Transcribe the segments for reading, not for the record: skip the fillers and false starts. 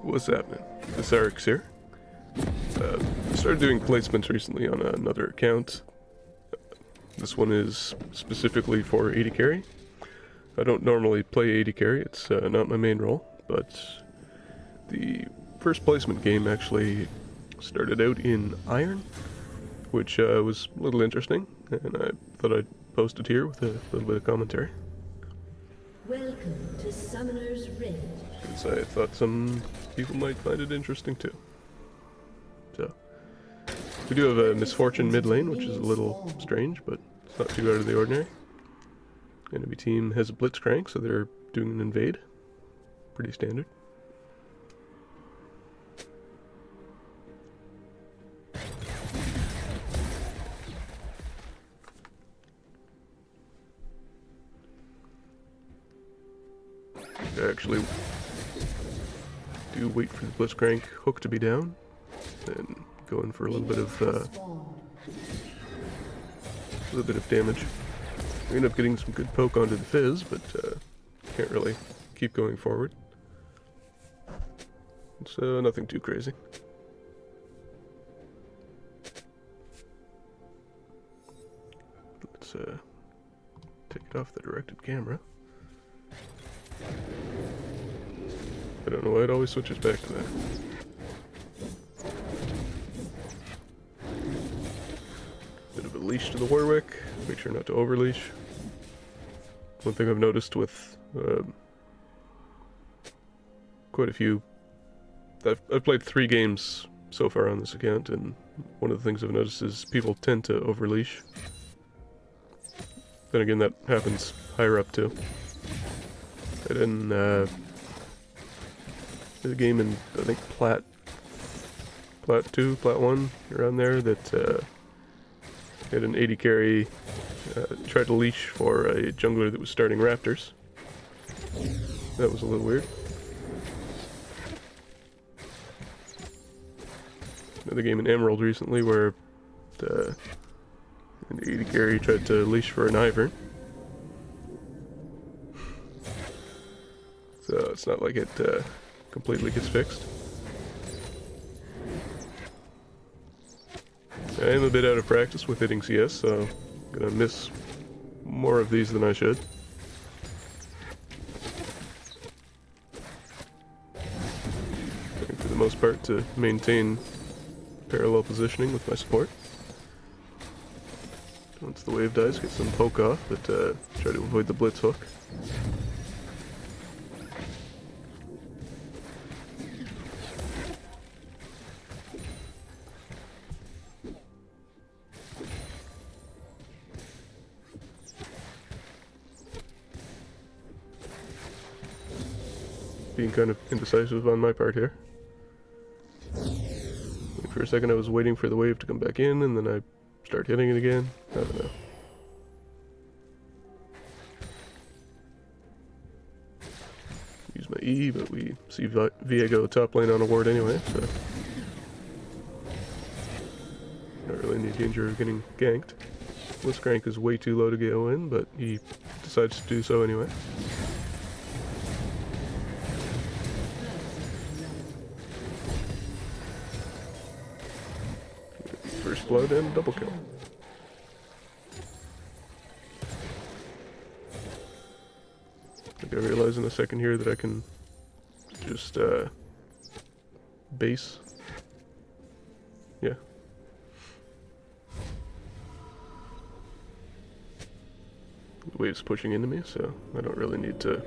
What's happening? This Eric's here. I started doing placements recently on another account. This one is specifically for AD carry. I don't normally play AD carry, it's not my main role, but the first placement game actually started out in Iron, which was a little interesting, and I thought I'd post it here with a little bit of commentary. Welcome to Summoner's Rift. Since I thought some people might find it interesting too. So, we do have a Misfortune mid lane, which is a little strange, but it's not too out of the ordinary. Enemy team has a Blitzcrank, so they're doing an invade. Pretty standard. I actually do wait for the Blitzcrank hook to be down, then go in for a little bit of damage. We end up getting some good poke onto the Fizz, but can't really keep going forward. It's nothing too crazy. Let's take it off the directed camera. I don't know why it always switches back to that. Bit of a leash to the Warwick. Make sure not to overleash. One thing I've noticed with quite a few... I've played 3 games so far on this account, and one of the things I've noticed is people tend to overleash. Then again, that happens higher up too. I did a game in, I think, Plat 2, Plat 1, around there, that had an AD carry tried to leash for a jungler that was starting Raptors. That was a little weird. Another game in Emerald recently where an AD carry tried to leash for an Ivern. So it's not like it completely gets fixed. I am a bit out of practice with hitting CS, so I'm gonna miss more of these than I should. Trying for the most part to maintain parallel positioning with my support. Once the wave dies, get some poke off, but try to avoid the blitz hook. Being kind of indecisive on my part here. For a second I was waiting for the wave to come back in, and then I start hitting it again. I don't know. Use my E, but we see Viego top lane on a ward anyway, so... Not really any danger of getting ganked. Blitzcrank is way too low to go in, but he decides to do so anyway. First blood and double kill. I think I realize in a second here that I can just base. Yeah. The wave's pushing into me, so I don't really need to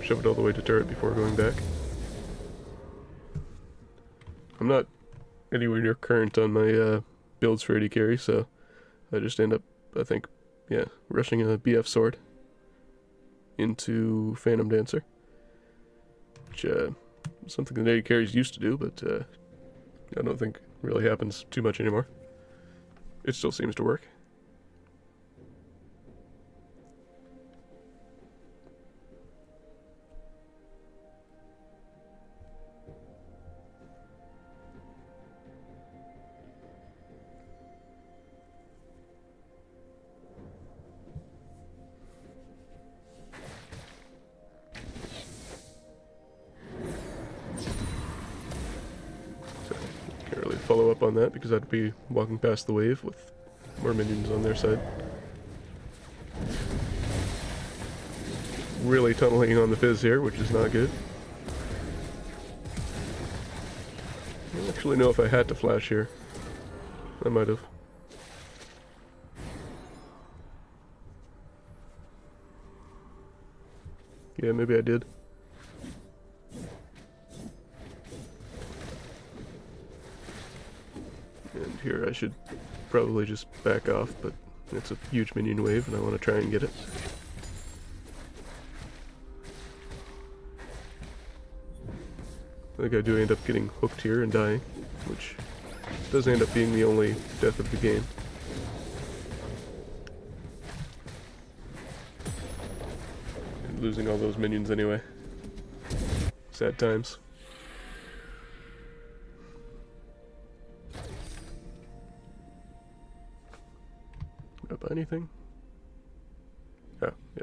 shove it all the way to turret before going back. I'm not anywhere near current on my builds for AD carry, so I just end up, I think, yeah, rushing a BF sword into Phantom Dancer, which is something that AD carries used to do, but I don't think really happens too much anymore. It still seems to work. follow up on that because I'd be walking past the wave with more minions on their side. Really tunneling on the Fizz here, which is not good. I don't actually know if I had to flash here. I might have. Yeah, maybe I did. And here I should probably just back off, but it's a huge minion wave and I want to try and get it. I think I do end up getting hooked here and dying, which does end up being the only death of the game. And losing all those minions anyway. Sad times. Up anything? Oh, yeah.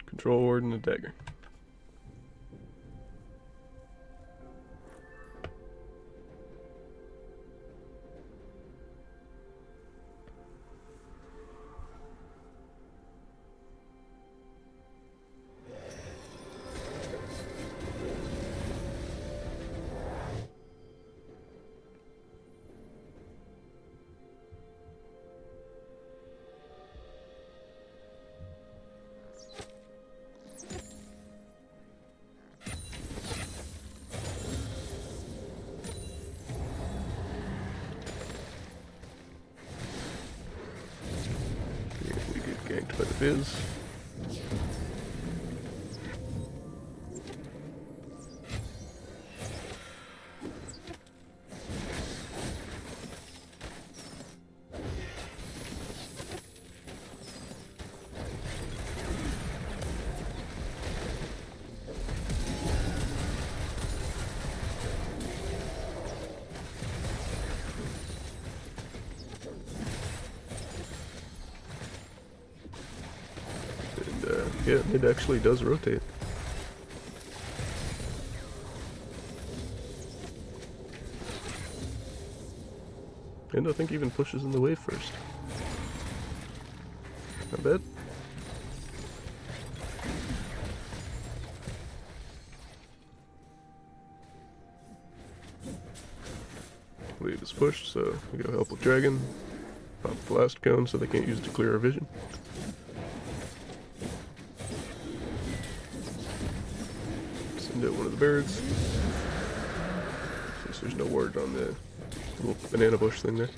Control ward and a dagger. Ganked by the Fizz. Yeah, it actually does rotate. And I think even pushes in the wave first. Not bad. Wave is pushed, so we go help with Dragon. Pop the last cone so they can't use it to clear our vision. Send out one of the birds. Since there's no word on the little banana bush thing there.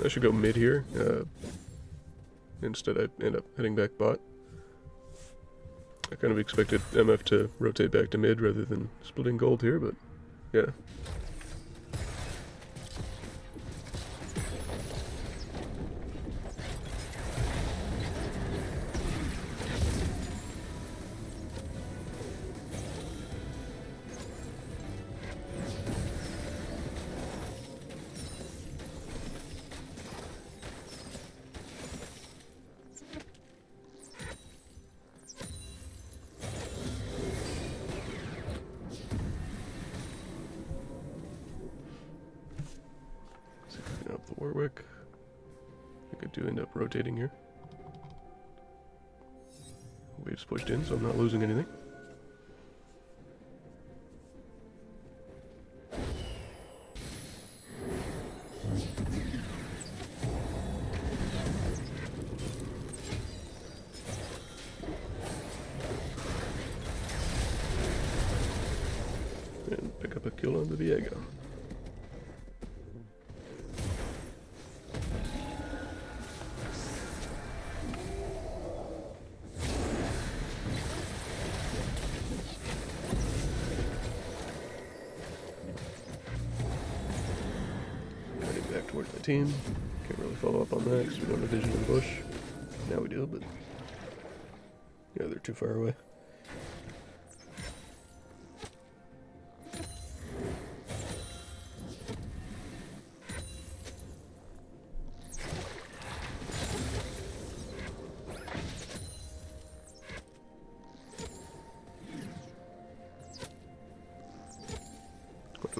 I should go mid here. Instead I end up heading back bot. I kind of expected MF to rotate back to mid rather than splitting gold here, but yeah. Up the Warwick. I think I do end up rotating here. Wave's pushed in, so I'm not losing anything. And pick up a kill on the Viego. Back towards my team. Can't really follow up on that because we don't have vision in the bush. Now we do, but yeah, they're too far away.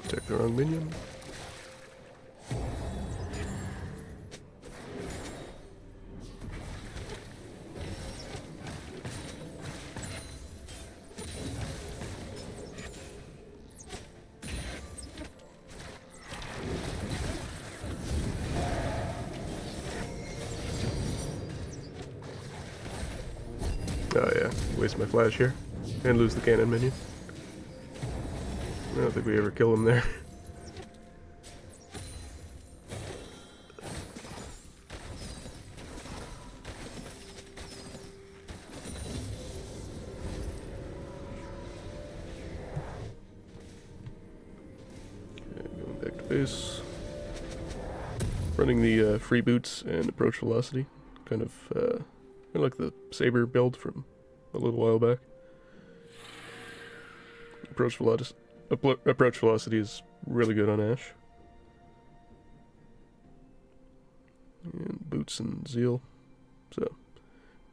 Attack the wrong minion. Oh yeah, waste my flash here. And lose the cannon minion. I don't think we ever kill him there. Okay, going back to base. Running the free boots and approach velocity. Kind of like the saber build from a little while back. Approach velocity is really good on Ashe. And boots and zeal. So,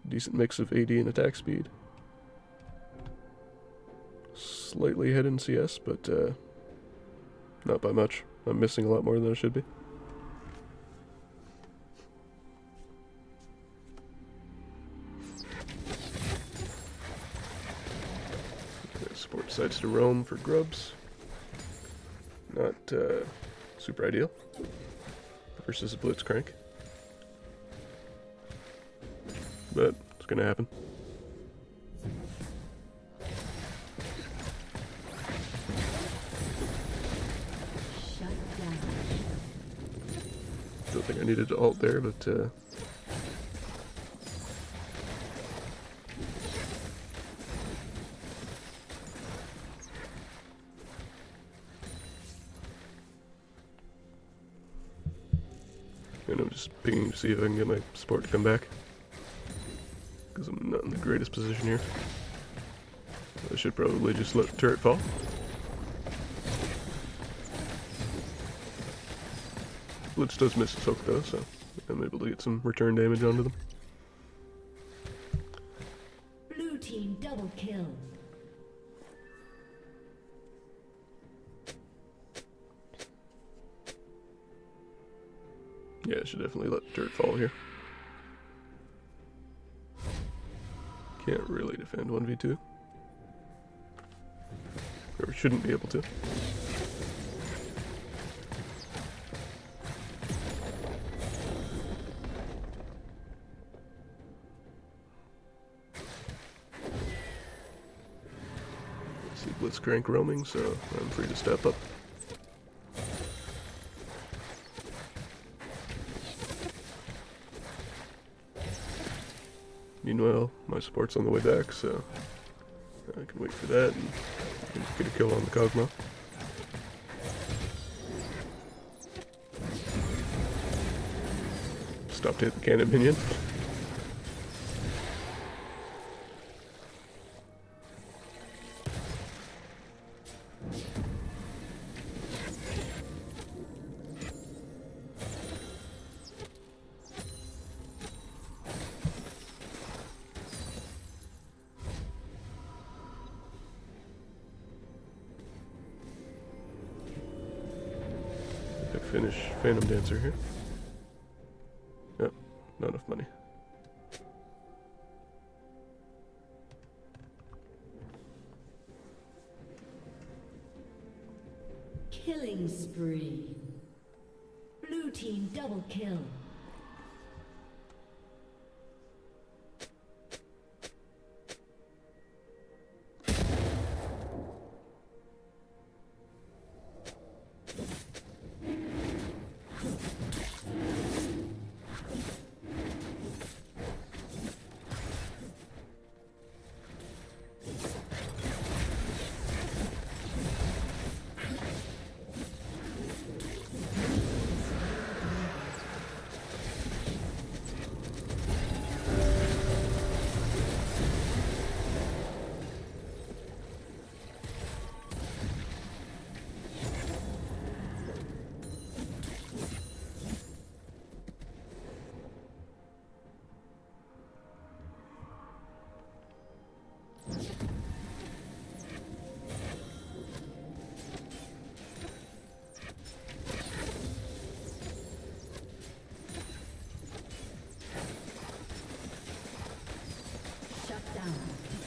decent mix of AD and attack speed. Slightly ahead in CS, but not by much. I'm missing a lot more than I should be. Support decides to roam for grubs. Not super ideal versus a blitzcrank, but it's gonna happen. Don't think I needed to ult there, but and I'm just pinging to see if I can get my support to come back, because I'm not in the greatest position here. I should probably just let the turret fall. Blitz does miss his hook though, so I'm able to get some return damage onto them. Blue team double kill. Yeah, I should definitely let the turret fall here. Can't really defend 1v2. Or shouldn't be able to. See Blitzcrank roaming, so I'm free to step up. Meanwhile, my support's on the way back, so I can wait for that and get a kill on the Cosmo. Stop to hit the cannon minion. Finish Phantom Dancer here. Yep, not enough money. Killing spree. Blue team double kill.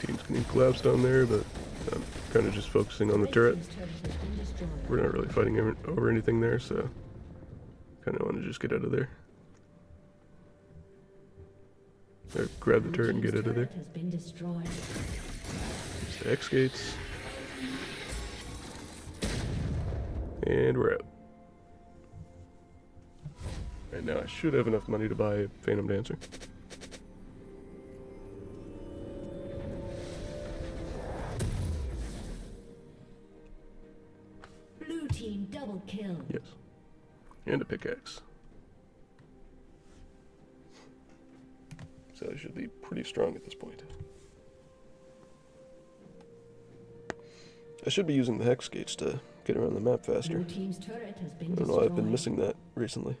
Team's getting collapsed on there, but I'm kind of just focusing on the turret. We're not really fighting over anything there, so kind of want to just get out of there. Or grab the turret and get out of there. Use the X gates. And we're out. Right now I should have enough money to buy a Phantom Dancer. Blue team double kill. Yes. And a pickaxe. So I should be pretty strong at this point. I should be using the hex gates to get around the map faster. Blue team's turret has been I don't know, destroyed. I've been missing that recently.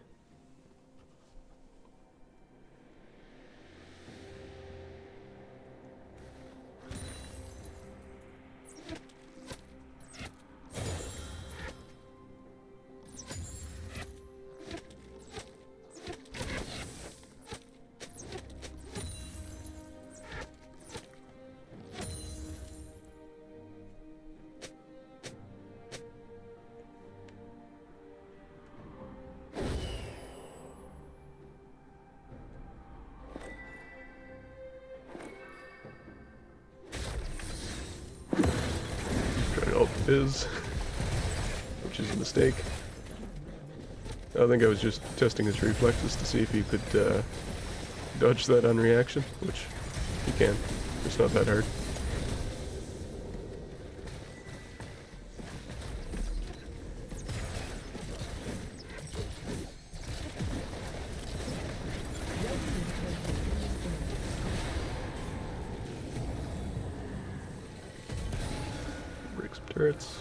Is, which is a mistake. I think I was just testing his reflexes to see if he could dodge that on reaction, which he can. It's not that hard. Turrets.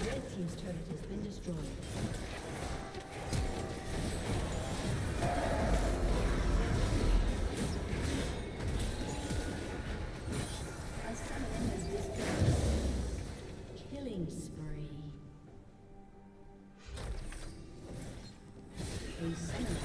Red team's turret has been destroyed. A summoner has disconnected. Killing spree. A summoner.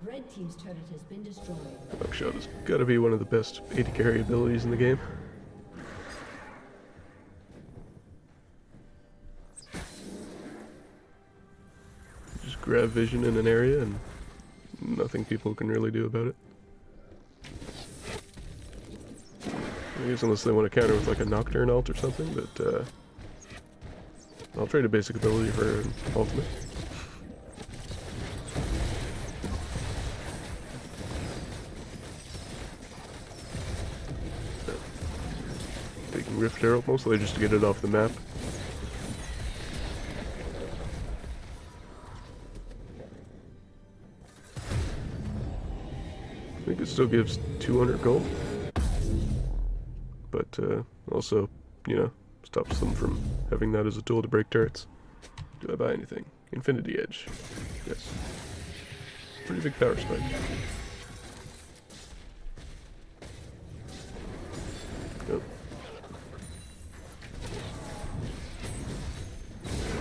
Red team's turret has been destroyed. Buckshot has got to be one of the best AD carry abilities in the game. Just grab vision in an area and nothing people can really do about it. I guess unless they want to counter with like a Nocturne ult or something, but I'll trade a basic ability for an ultimate. Taking Rift Herald mostly just to get it off the map. I think it still gives 200 gold, but also, you know, stops them from having that as a tool to break turrets. Do I buy anything? Infinity Edge. Yes. Pretty big power spike. Nope.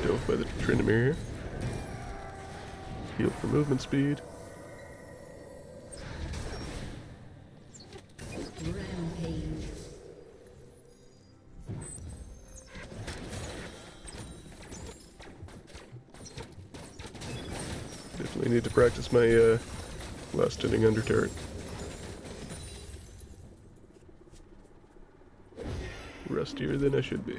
Dove by the Trinamir here. Heal for movement speed. Rampage. Definitely need to practice my last hitting under turret. Rustier than I should be.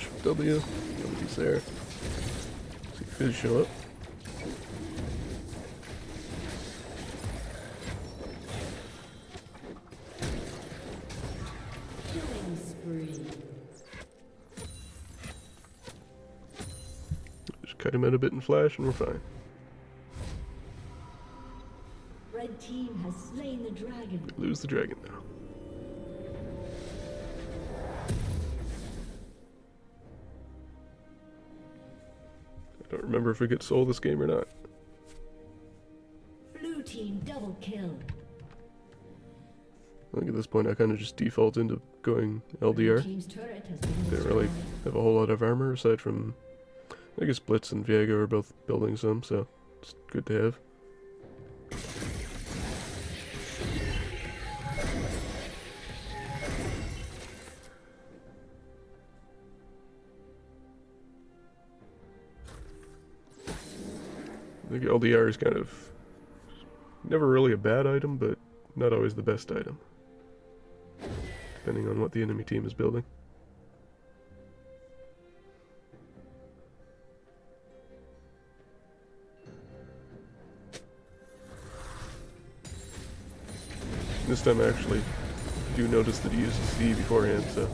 flash W. Nobody's there. See Fizz show up. Killing spree. Just cut him out a bit in flash and we're fine. Red team has slain the dragon. We lose the dragon now. I don't remember if we get soul this game or not. Blue team double kill. I think at this point I kind of just default into going Red LDR. team's turret has been Didn't really destroyed. have a whole lot of armor aside from, I guess Blitz and Viego are both building some, so it's good to have. I think LDR is kind of never really a bad item, but not always the best item, depending on what the enemy team is building. This time I actually do notice that he uses C beforehand, so.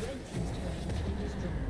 Red team's turret has been destroyed.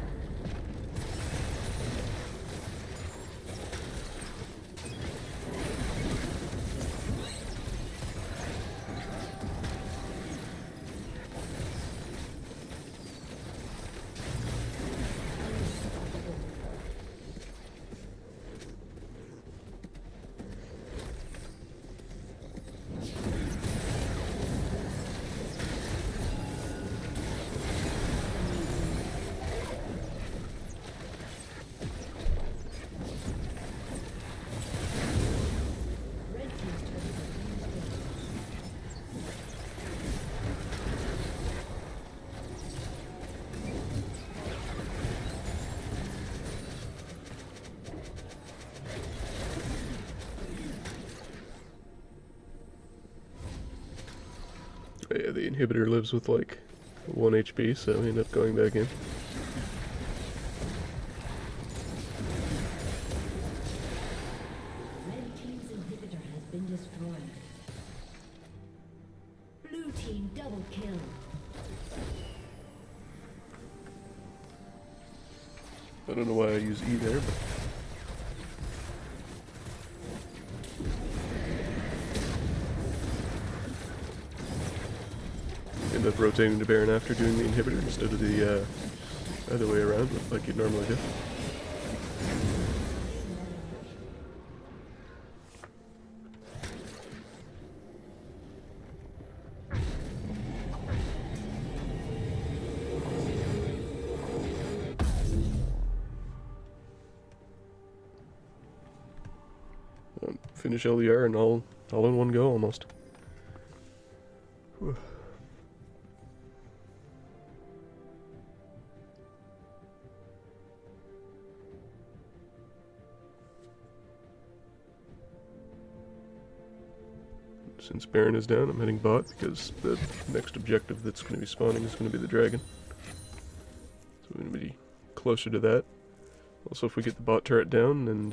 Red team's turret has been destroyed. Yeah, the inhibitor lives with like 1 HP, so I end up going back in. Red team's inhibitor has been destroyed. Blue team double kill. I don't know why I use E there, but end up rotating to Baron after doing the inhibitor instead of the other way around, like you'd normally do. Finish LDR and all in one go almost. Whew. Since Baron is down, I'm heading bot because the next objective that's going to be spawning is going to be the dragon. So we're going to be closer to that. Also, if we get the bot turret down and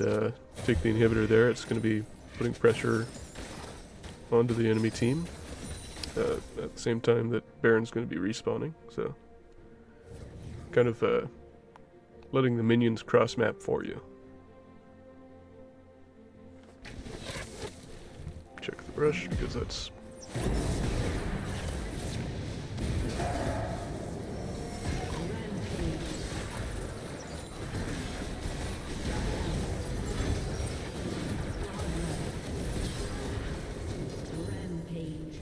take the inhibitor there, it's going to be putting pressure onto the enemy team at the same time that Baron's going to be respawning. So kind of letting the minions cross map for you. Check the brush because that's Rampage.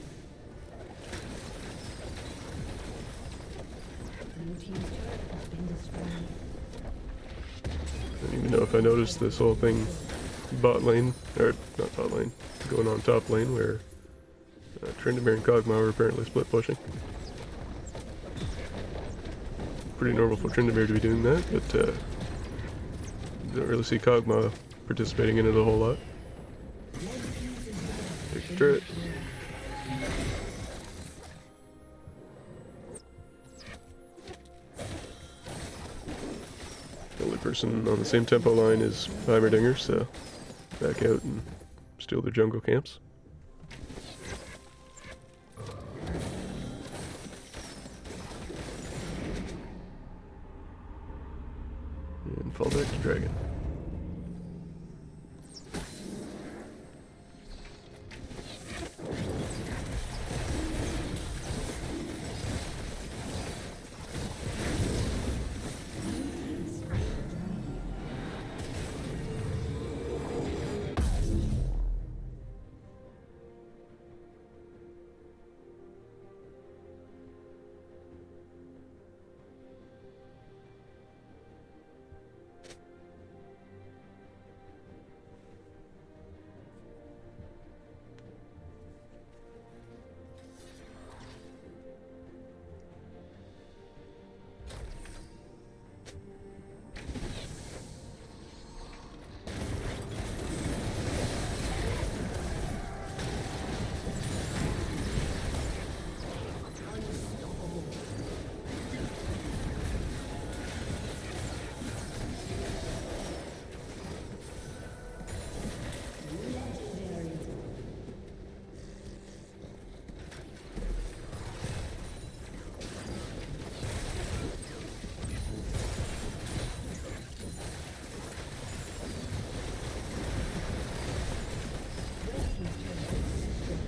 know if I noticed this whole thing bot lane, or not bot lane, going on top lane where Tryndamere and Kog'Maw were apparently split pushing. Pretty normal for Tryndamere to be doing that, but don't really see Kog'Maw participating in it a whole lot. Take the turret. The only person on the same tempo line is Heimerdinger, so back out and steal their jungle camps. And fall back to Dragon.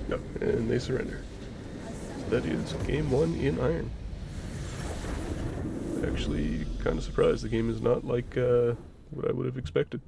Yep, and they surrender. That is game 1 in Iron. Actually, kind of surprised. The game is not like what I would have expected.